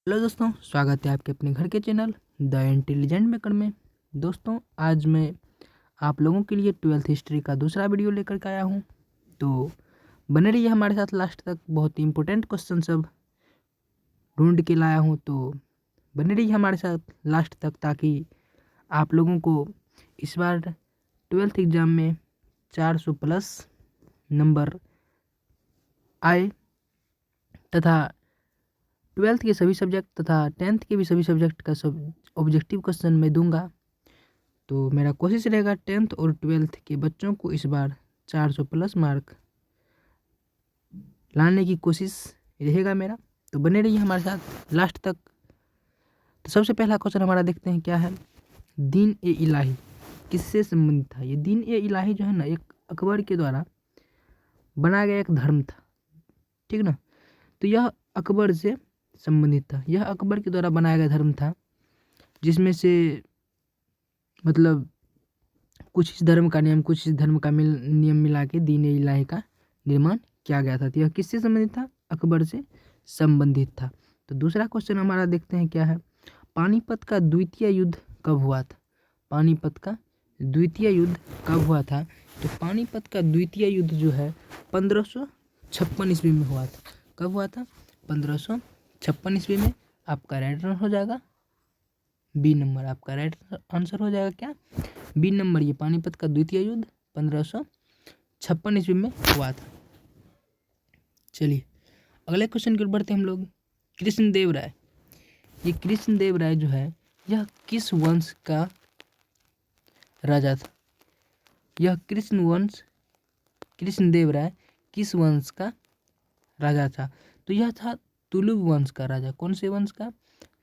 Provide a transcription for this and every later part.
Hello दोस्तों, स्वागत है आपके अपने घर के चैनल द इंटेलिजेंट मेकर में। दोस्तों, आज मैं आप लोगों के लिए 12th हिस्ट्री का दूसरा वीडियो लेकर के आया हूं। तो बने रहिए हमारे साथ लास्ट तक, बहुत ही इंपॉर्टेंट क्वेश्चन सब ढूंढ के लाया हूं। तो बने रहिए हमारे साथ लास्ट तक ताकि आप लोगों को इस बार 12th एग्ज़ाम में 400 प्लस नंबर आए तथा 12th के सभी सब्जेक्ट तथा 10th के भी सभी सब्जेक्ट का सब ऑब्जेक्टिव क्वेश्चन मैं दूंगा। तो मेरा कोशिश रहेगा 10th और 12th के बच्चों को इस बार 400 प्लस मार्क लाने की कोशिश रहेगा मेरा। तो बने रहिए हमारे साथ लास्ट तक। तो सबसे पहला क्वेश्चन हमारा देखते हैं क्या है। दीन ए इलाही किससे संबंधित था? ये दीन ए इलाही जो है ना, एक अकबर के द्वारा बनाया गया एक धर्म था, ठीक ना। तो यह अकबर से संबंधित था। यह अकबर के द्वारा बनाया गया धर्म था, जिसमें से मतलब कुछ इस धर्म का नियम, कुछ इस धर्म का नियम मिला के दीन ए इलाही का निर्माण किया गया था। तो यह किससे संबंधित था? अकबर से संबंधित था। तो दूसरा क्वेश्चन हमारा देखते हैं क्या है। पानीपत का द्वितीय युद्ध कब हुआ था? पानीपत का द्वितीय युद्ध कब हुआ था? तो पानीपत का द्वितीय युद्ध जो है 1556 ईस्वी में हुआ था। कब हुआ था? 1556 ईस्वी में। आपका राइट आंसर हो जाएगा बी नंबर। आपका राइट आंसर हो जाएगा क्या? B number. ये पानीपत का द्वितीय युद्ध 1556 ईस्वी में हुआ था। चलिए अगले क्वेश्चन की ओर बढ़ते हैं हम लोग। कृष्णदेव राय, ये कृष्णदेव राय जो है यह किस वंश का राजा था? यह कृष्णदेव राय किस वंश का राजा था? तो यह था तुलुब वंश का राजा। कौन से वंश का?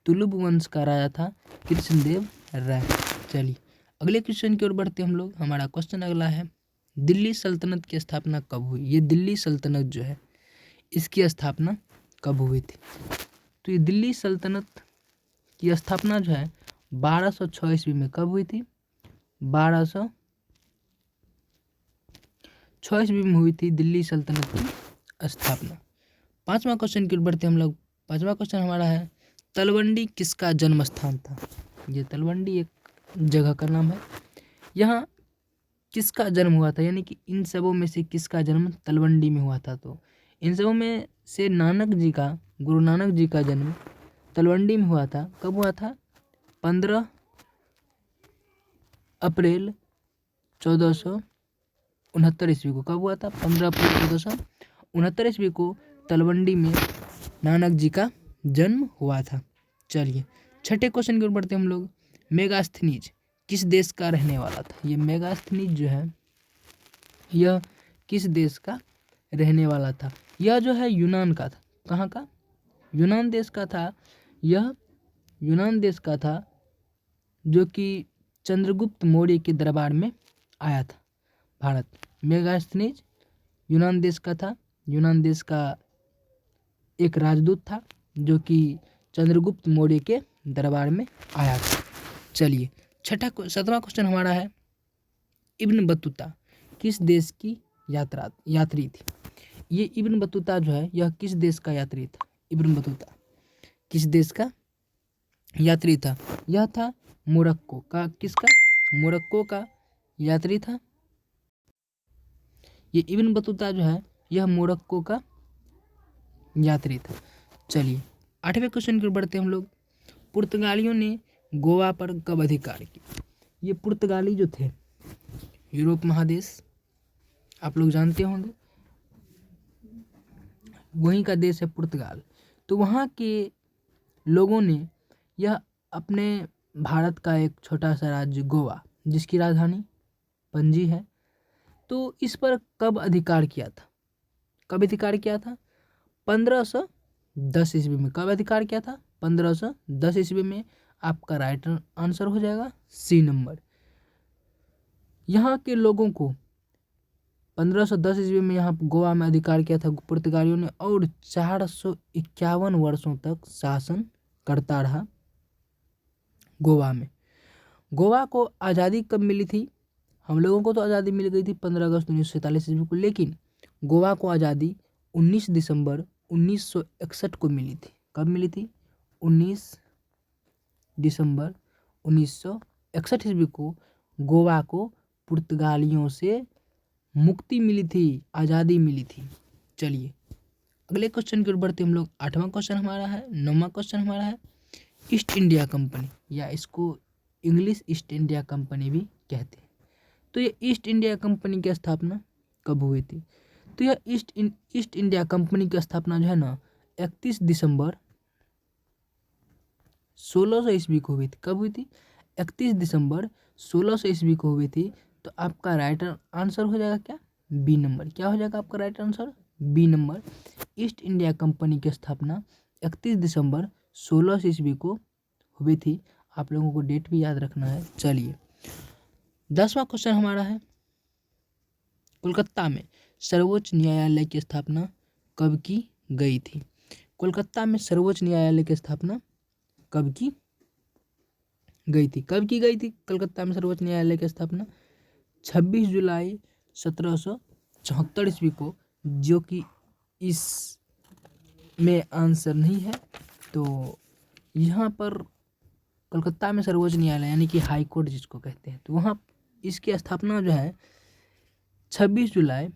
तुलुब वंश का राजा था कृष्णदेव राय। चलिए अगले क्वेश्चन की ओर बढ़ते हम लोग। हमारा क्वेश्चन अगला है, दिल्ली सल्तनत की स्थापना कब हुई? ये दिल्ली सल्तनत जो है इसकी स्थापना कब हुई थी? तो ये दिल्ली सल्तनत की स्थापना जो है 1206 ईस्वी में कब हुई थी? 1206 ईस्वी में हुई थी दिल्ली सल्तनत की स्थापना। पांचवा क्वेश्चन की ओर बढ़ते हम लोग। पांचवा क्वेश्चन हमारा है, तलवंडी किसका जन्म स्थान था? ये तलवंडी एक जगह का नाम है। यहाँ किसका जन्म हुआ था? यानी कि इन सबों में से किसका जन्म तलवंडी में हुआ था? तो इन सबों में से गुरु नानक जी का जन्म तलवंडी में हुआ था। कब हुआ था? 15 अप्रैल 1469 ईस्वी को। कब हुआ था? 15 अप्रैल 1469 ईस्वी को तलवंडी में नानक जी का जन्म हुआ था। चलिए छठे क्वेश्चन की ओर बढ़ते हम लोग। मेगास्थनीज किस देश का रहने वाला था? ये मेगास्थनीज जो है यह किस देश का रहने वाला था? यह जो है यूनान का था। कहाँ का? यूनान देश का था। यह यूनान देश का था जो कि चंद्रगुप्त मौर्य के दरबार में आया था भारत। मेगास्थनीज यूनान देश का था। यूनान देश का एक राजदूत था जो कि चंद्रगुप्त मौर्य के दरबार में आया था। चलिए सातवां क्वेश्चन हमारा है, इब्न बतूता किस देश की यात्री थी? ये इब्न बतूता जो है यह किस देश का यात्री था? इब्न बतूता किस देश का यात्री था? यह था मोरक्को का। किसका? मोरक्को का यात्री था। ये इब्न बतूता जो है यह मोरक्को का यात्री था। चलिए आठवें क्वेश्चन की ओर बढ़ते हम लोग। पुर्तगालियों ने गोवा पर कब अधिकार किया? ये पुर्तगाली जो थे, यूरोप महादेश आप लोग जानते होंगे, वहीं का देश है पुर्तगाल। तो वहाँ के लोगों ने यह अपने भारत का एक छोटा सा राज्य गोवा, जिसकी राजधानी पणजी है, तो इस पर कब अधिकार किया था? कब अधिकार किया था? 1510 ईस्वी में। कब अधिकार किया था? 1510 ईस्वी में। आपका राइट आंसर हो जाएगा सी नंबर। यहाँ के लोगों को 1510 ईस्वी में यहाँ गोवा में अधिकार किया था पुर्तगालियों ने, और 451 वर्षों तक शासन करता रहा गोवा में। गोवा को आज़ादी कब मिली थी? हम लोगों को तो आज़ादी मिल गई थी 15 अगस्त 1947 ईस्वी को, लेकिन गोवा को आज़ादी 19 दिसंबर 1961 को मिली थी। कब मिली थी? 19 दिसंबर 1961 ईस्वी को गोवा को पुर्तगालियों से मुक्ति मिली थी, आज़ादी मिली थी। चलिए अगले क्वेश्चन की ओर बढ़ते हम लोग। 8वां क्वेश्चन हमारा है, 9वां क्वेश्चन हमारा है ईस्ट इंडिया कंपनी, या इसको इंग्लिश ईस्ट इंडिया कंपनी भी कहते हैं। तो ये ईस्ट इंडिया कंपनी की स्थापना कब हुई थी? तो यह ईस्ट इंडिया कंपनी की स्थापना जो है ना 31 दिसंबर 1600 ईस्वी को हुई थी। कब हुई थी? 31 दिसंबर 1600 ईस्वी को हुई थी। तो आपका राइट आंसर हो जाएगा क्या? B number. क्या हो जाएगा आपका right answer? B number. East India Company की स्थापना 31 दिसंबर 1600 ईस्वी को हुई थी। आप लोगों को डेट भी याद रखना है। चलिए 10वां क्वेश्चन हमारा है, कोलकाता में सर्वोच्च न्यायालय की स्थापना कब की गई थी? कोलकाता में सर्वोच्च न्यायालय की स्थापना कब की गई थी? कब की गई थी कलकत्ता में सर्वोच्च न्यायालय की स्थापना? 26 जुलाई 1774 ईस्वी को, जो कि इस में आंसर नहीं है। तो यहाँ पर कलकत्ता में सर्वोच्च न्यायालय यानी कि हाई कोर्ट जिसको कहते हैं, तो वहाँ इसकी स्थापना जो है 26 जुलाई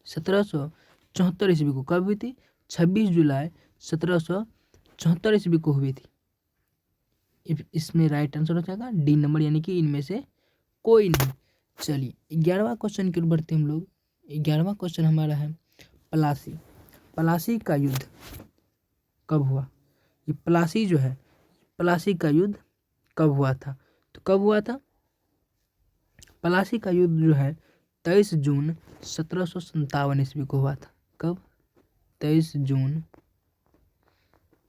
1774 ईस्वी को कब हुई थी? 26 जुलाई 1774 ईस्वी को हुई थी। इसमें राइट आंसर हो जाएगा डी नंबर, यानी कि इनमें से कोई नहीं। चलिए 11वां क्वेश्चन की ओर बढ़ते हम लोग। 11वां क्वेश्चन हमारा है प्लासी। प्लासी का युद्ध कब हुआ? ये प्लासी जो है, प्लासी का युद्ध कब हुआ था? तो कब हुआ था? प्लासी का युद्ध जो है 23 जून 1757 ईस्वी को हुआ था। कब? 23 जून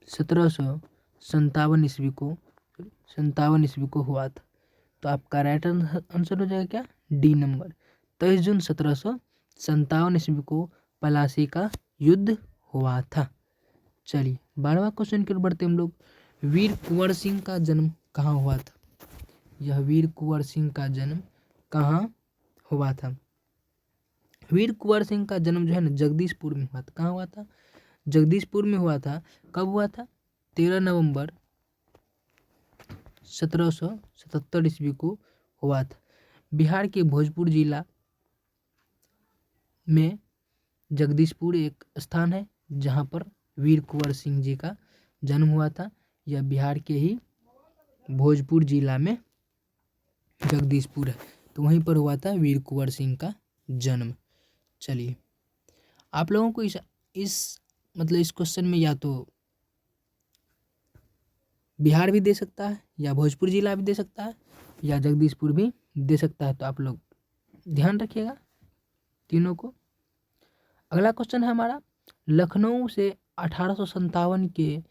1757 ईस्वी को 57 ईस्वी को हुआ था। तो आपका राइट आंसर हो जाएगा क्या? D number. 23 जून 1757 ईस्वी को प्लासी का युद्ध हुआ था। चलिए 12वां क्वेश्चन की ओर बढ़ते हम लोग। वीर कुंवर सिंह का जन्म कहाँ हुआ था? यह वीर कुंवर सिंह का जन्म कहाँ हुआ था? वीर कुंवर सिंह का जन्म जो है ना जगदीशपुर में हुआ था। कहाँ हुआ था? जगदीशपुर में हुआ था। कब हुआ था? 13 नवंबर 1777 ईस्वी को हुआ था। बिहार के भोजपुर जिला में जगदीशपुर एक स्थान है जहाँ पर वीर कुंवर सिंह जी का जन्म हुआ था। यह बिहार के ही भोजपुर जिला में जगदीशपुर है, तो वहीं पर हुआ था वीर कुंवर सिंह का जन्म। चलिए आप लोगों को इस मतलब इस क्वेश्चन में या तो बिहार भी दे सकता है, या भोजपुर जिला भी दे सकता है, या जगदीशपुर भी दे सकता है। तो आप लोग ध्यान रखिएगा तीनों को। अगला क्वेश्चन है हमारा, लखनऊ से 1857 के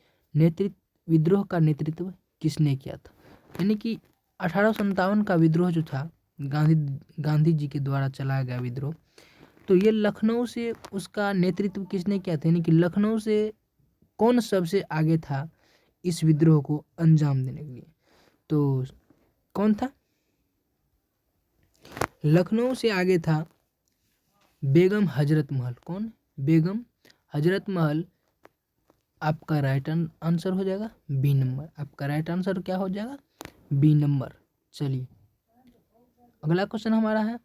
विद्रोह का नेतृत्व किसने किया था? यानी कि 1857 का विद्रोह जो था गांधी जी के द्वारा चलाया गया विद्रोह, तो ये लखनऊ से उसका नेतृत्व किसने किया था? यानी कि लखनऊ से कौन सबसे आगे था इस विद्रोह को अंजाम देने के लिए? तो कौन था? लखनऊ से आगे था बेगम हजरत महल। कौन? बेगम हजरत महल। आपका राइट आंसर हो जाएगा बी नंबर। आपका राइट आंसर क्या हो जाएगा? B number. चलिए अगला क्वेश्चन हमारा है,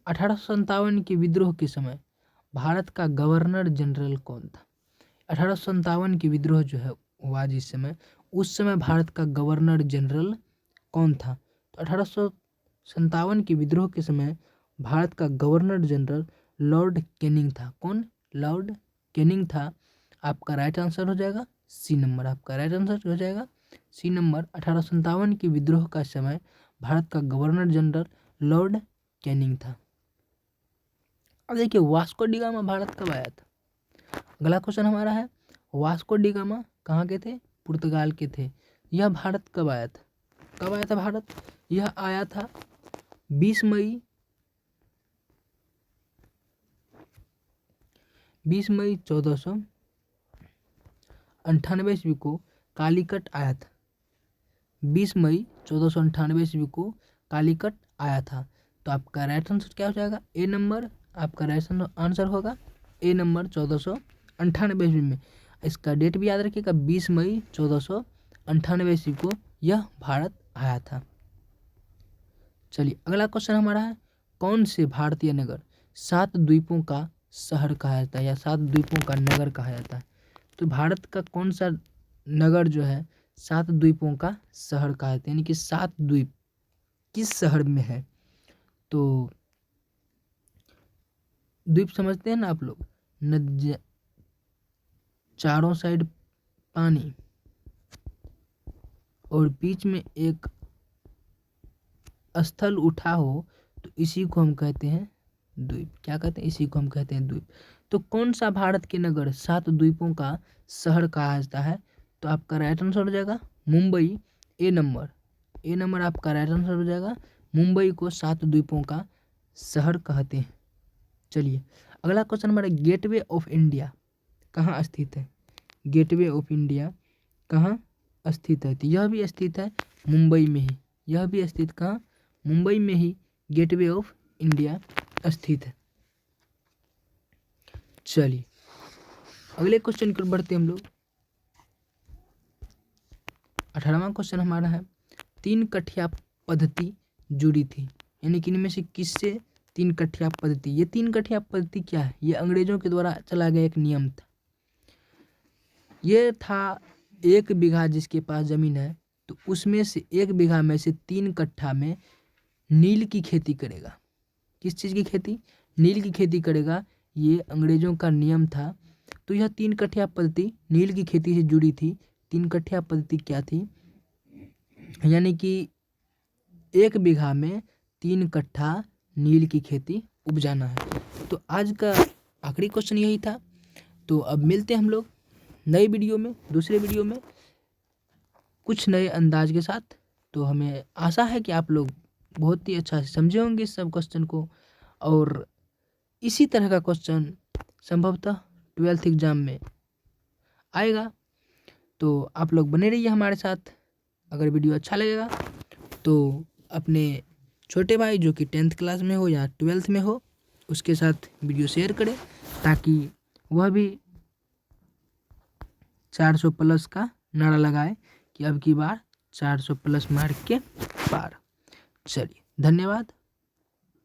1857 के विद्रोह के समय भारत का गवर्नर जनरल कौन था? 1857 के विद्रोह जो है हुआ जिस समय, उस समय भारत का गवर्नर जनरल कौन था? तो 1857 के विद्रोह के समय भारत का गवर्नर जनरल लॉर्ड कैनिंग था। कौन? लॉर्ड कैनिंग था। आपका राइट आंसर हो जाएगा सी नंबर। आपका राइट आंसर हो जाएगा सी नंबर। 1857 के विद्रोह का समय भारत का गवर्नर जनरल लॉर्ड कैनिंग था। अब देखिए वास्को डी गामा भारत कब आया था? अगला क्वेश्चन हमारा है, वास्को डी गामा कहाँ के थे? पुर्तगाल के थे। यह भारत कब आया था? कब आया था भारत? यह आया था 20 मई 1498 ईस्वी को कालीकट आया था। 20 मई 1498 ईस्वी को कालीकट आया था। तो आपका राइट आंसर क्या हो जाएगा? ए नंबर। आपका राइट आंसर होगा ए नंबर 1498 98 ईस्वी में। इसका डेट भी याद रखिएगा, 20 मई 1498 ईस्वी को यह भारत आया था। चलिए अगला क्वेश्चन हमारा है, कौन से भारतीय नगर 7 द्वीपों का शहर कहा जाता है या 7 द्वीपों का नगर कहा जाता है? तो भारत का कौन सा नगर जो है 7 द्वीपों का शहर कहा जाता है, यानी कि 7 द्वीप किस शहर में है? तो द्वीप समझते हैं ना आप लोग, नदी, चारों साइड पानी और बीच में एक स्थल उठा हो, तो इसी को हम कहते हैं द्वीप। क्या कहते हैं? इसी को हम कहते हैं द्वीप। तो कौन सा भारत के नगर 7 द्वीपों का शहर कहा जाता है? तो आपका राइट आंसर हो जाएगा मुंबई। ए नंबर आपका राइट आंसर हो जाएगा। मुंबई को 7 द्वीपों का शहर कहते हैं। चलिए अगला क्वेश्चन हमारा, गेटवे ऑफ इंडिया कहाँ स्थित है? गेटवे ऑफ इंडिया कहाँ स्थित है? तो यह भी स्थित है मुंबई में ही। यह भी स्थित कहाँ? मुंबई में ही गेटवे ऑफ इंडिया स्थित है। चलिए अगले क्वेश्चन की ओर बढ़ते हम लोग। 18वां क्वेश्चन हमारा है, 3 कठिया पद्धति जुड़ी थी, यानी कि इनमें से किससे 3 कठिया पद्धति? ये 3 कठिया पद्धति क्या है? ये अंग्रेजों के द्वारा चला गया एक नियम था। ये था 1 बीघा जिसके पास जमीन है, तो उसमें से 1 बीघा में से 3 कट्ठा में नील की खेती करेगा। किस चीज़ की खेती? नील की खेती करेगा। ये अंग्रेजों का नियम था। तो यह 3 कठिया पद्धति नील की खेती से जुड़ी थी। 3 कठिया पद्धति क्या थी? यानी कि 1 बीघा में 3 कट्ठा नील की खेती उपजाना है। तो आज का आखिरी क्वेश्चन यही था। तो अब मिलते हैं हम लोग नई वीडियो में, दूसरे वीडियो में कुछ नए अंदाज के साथ। तो हमें आशा है कि आप लोग बहुत ही अच्छा से समझे होंगे इस सब क्वेश्चन को, और इसी तरह का क्वेश्चन संभवतः 12th एग्जाम में आएगा। तो आप लोग बने रहिए हमारे साथ। अगर वीडियो अच्छा लगेगा तो अपने छोटे भाई जो कि 10th क्लास में हो या 12th में हो, उसके साथ वीडियो शेयर करें, ताकि वह भी 400 प्लस का नारा लगाए कि अब की बार 400 प्लस मार्क के पार। चलिए धन्यवाद।